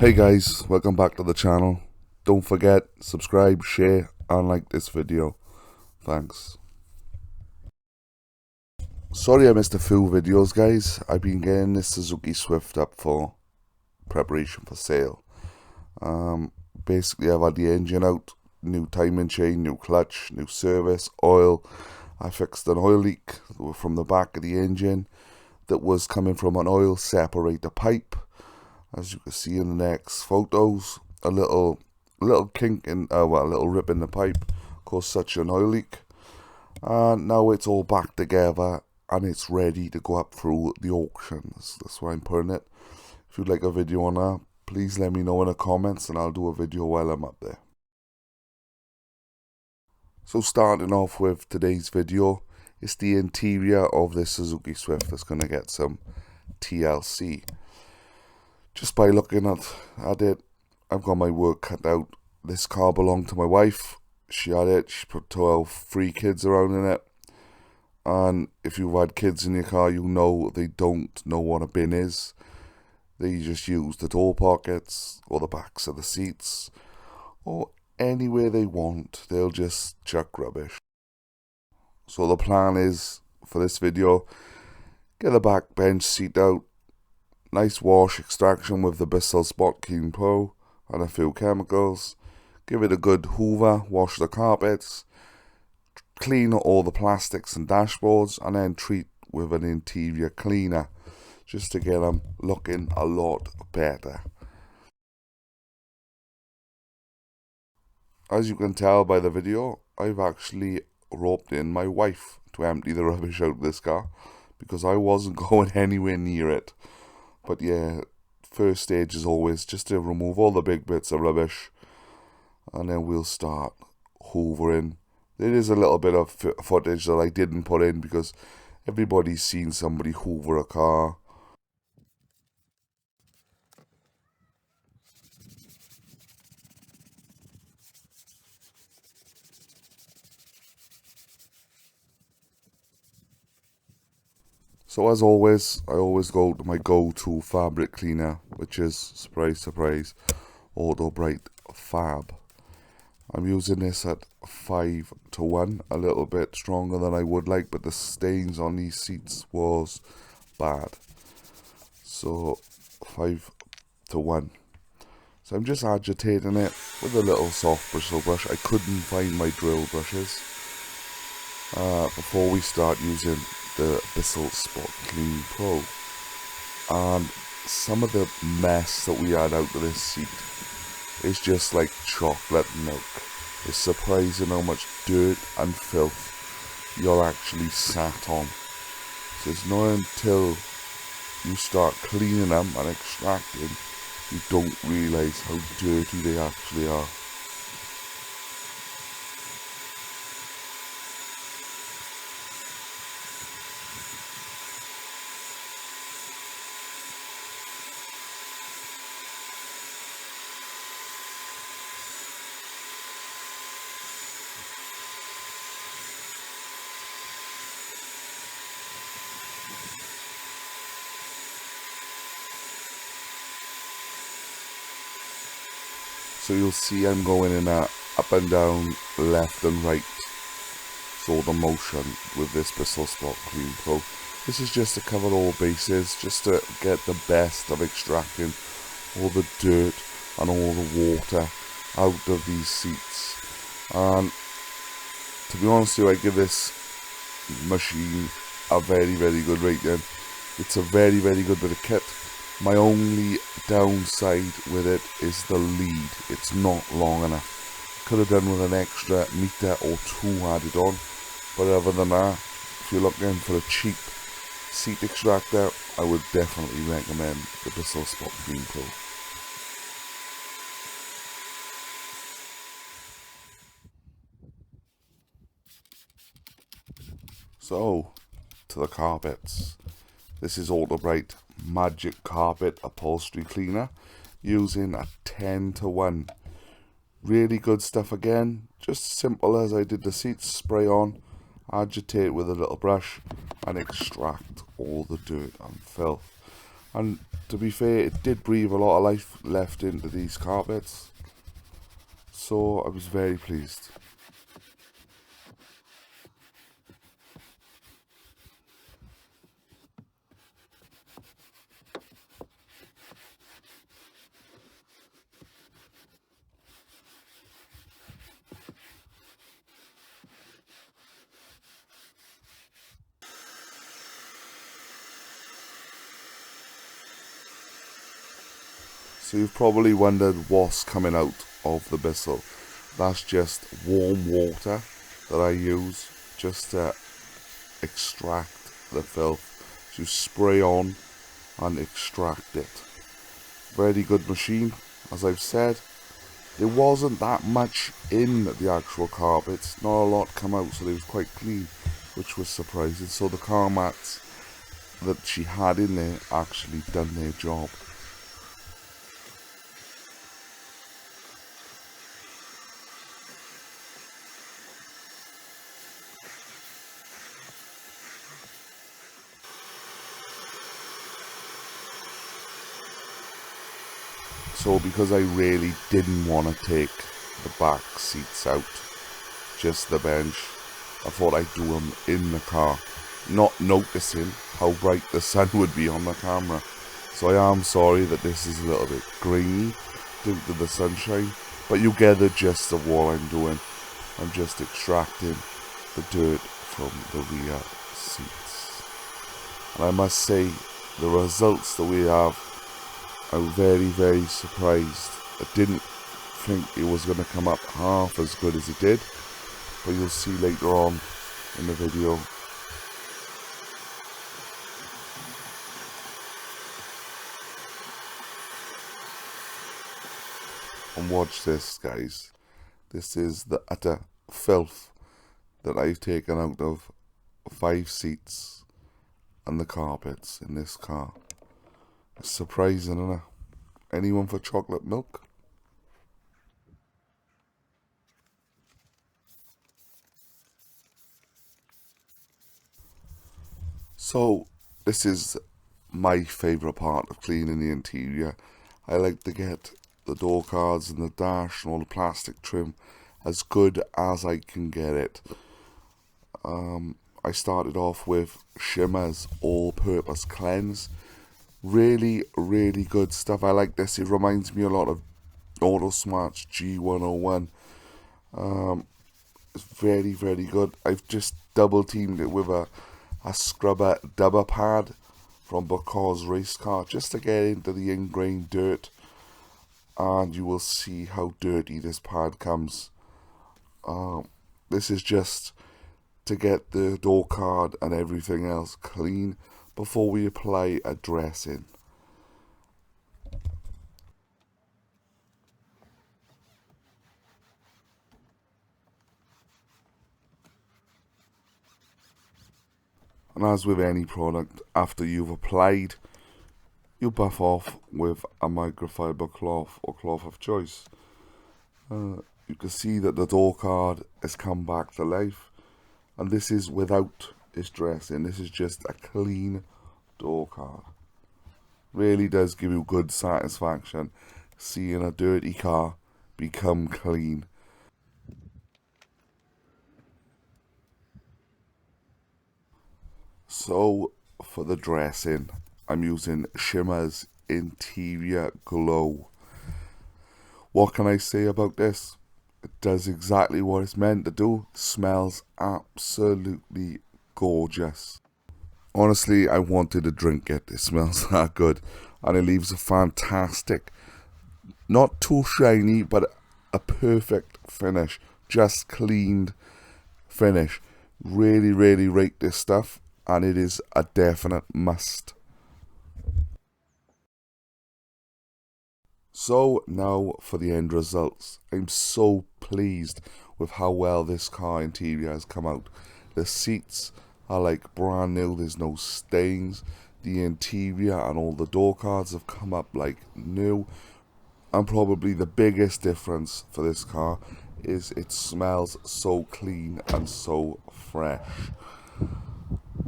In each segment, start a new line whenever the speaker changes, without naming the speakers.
Hey guys, welcome back to the channel. Don't forget, subscribe, share and like this video. Thanks. Sorry I missed a few videos guys. I've been getting this Suzuki Swift up for preparation for sale. Basically I've had the engine out, new timing chain, new clutch, new service, oil. I fixed an oil leak from the back of the engine that was coming from an oil separator pipe. As you can see in the next photos, a little kink in, a little rip in the pipe caused such an oil leak. And now it's all back together and it's ready to go up through the auctions. That's why I'm putting it. If you'd like a video on that, please let me know in the comments and I'll do a video while I'm up there. So starting off with today's video, it's the interior of this Suzuki Swift that's going to get some TLC. Just by looking at it, I've got my work cut out. This car belonged to my wife. She had it. She put 3 kids around in it. And if you've had kids in your car, you know they don't know what a bin is. They just use the door pockets or the backs of the seats or anywhere they want. They'll just chuck rubbish. So the plan is for this video, get the back bench seat out. Nice wash extraction with the Bissel Spot Clean Pro and a few chemicals. Give it a good hoover, wash the carpets, clean all the plastics and dashboards, and then treat with an interior cleaner just to get them looking a lot better. As you can tell by the video, I've actually roped in my wife to empty the rubbish out of this car because I wasn't going anywhere near it. But yeah, first stage is always just to remove all the big bits of rubbish and then we'll start hoovering. There is a little bit of footage that I didn't put in because everybody's seen somebody hoover a car. So as always, I always go to my go-to fabric cleaner, which is, surprise surprise, Auto Bright Fab. I'm using this at 5:1, a little bit stronger than I would like, but the stains on these seats was bad. So 5:1. So I'm just agitating it with a little soft bristle brush. I couldn't find my drill brushes before we start using the Bissel Spot Clean Pro. And some of the mess that we had out of this seat is just like chocolate milk. It's surprising how much dirt and filth you're actually sat on. So it's not until you start cleaning them and extracting you don't realise how dirty they actually are. So you'll see I'm going in a up and down, left and right sort of motion with this Bissel Spot Clean Pro. This is just to cover all bases, just to get the best of extracting all the dirt and all the water out of these seats. And to be honest with you, I give this machine a very good rating. It's a very good bit of kit. My only downside with it is the lead. It's not long enough. Could have done with an extra meter or 2 added on. But other than that, if you're looking for a cheap seat extractor, I would definitely recommend the Bissel Spot Clean Pro. So, to the carpets. This is Auto Bright Magic Carpet Upholstery Cleaner using a 10:1. Really good stuff again, just simple as I did the seats. Spray on, agitate with a little brush and extract all the dirt and filth. And to be fair, it did breathe a lot of life left into these carpets, so I was very pleased. So you've probably wondered what's coming out of the bissel. That's just warm water that I use just to extract the filth. So you spray on and extract it. Very good machine, as I've said. There wasn't that much in the actual carpets, not a lot come out, so they was quite clean, which was surprising. So the car mats that she had in there actually done their job. So because I really didn't want to take the back seats out, just the bench, I thought I'd do them in the car, not noticing how bright the sun would be on the camera. So I am sorry that this is a little bit grainy due to the sunshine, but you get the gist of what I'm doing. I'm just extracting the dirt from the rear seats. And I must say, the results that we have, I'm very, very surprised. I didn't think it was going to come up half as good as it did, but you'll see later on in the video. And watch this, guys. This is the utter filth that I've taken out of 5 seats and the carpets in this car. It's surprising, isn't it? Anyone for chocolate milk? So, this is my favourite part of cleaning the interior. I like to get the door cards and the dash and all the plastic trim as good as I can get it. I started off with Shimmer's all-purpose cleanse. Really, really good stuff. I like this. It reminds me a lot of Autosmart's G101. It's very, very good. I've just double teamed it with a scrubber double pad from Bacaw's race car just to get into the ingrained dirt, and you will see how dirty this pad comes. This is just to get the door card and everything else clean before we apply a dressing. And as with any product, after you've applied, you buff off with a microfiber cloth or cloth of choice. You can see that the door card has come back to life, and this is without its dressing. This is just a clean door card. Really does give you good satisfaction seeing a dirty car become clean. So for the dressing, I'm using Shimmer's Interior Glow. What can I say about this? It does exactly what it's meant to do. Smells absolutely gorgeous. Honestly, I wanted to drink it. It smells that good. And it leaves a fantastic, not too shiny, but a perfect finish. Just cleaned finish. Really, really rate this stuff. And it is a definite must. So now for the end results. I'm so pleased with how well this car interior has come out. The seats are like brand new, there's no stains. The interior and all the door cards have come up like new. And probably the biggest difference for this car is it smells so clean and so fresh.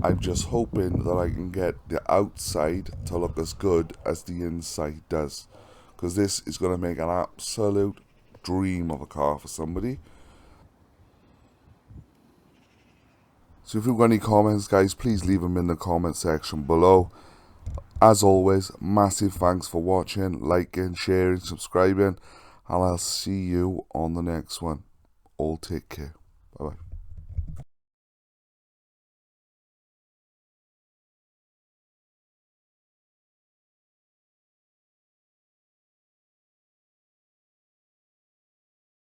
I'm just hoping that I can get the outside to look as good as the inside does, because this is going to make an absolute dream of a car for somebody. So if you've got any comments, guys, please leave them in the comment section below. As always, massive thanks for watching, liking, sharing, subscribing, and I'll see you on the next one. All take care. Bye bye.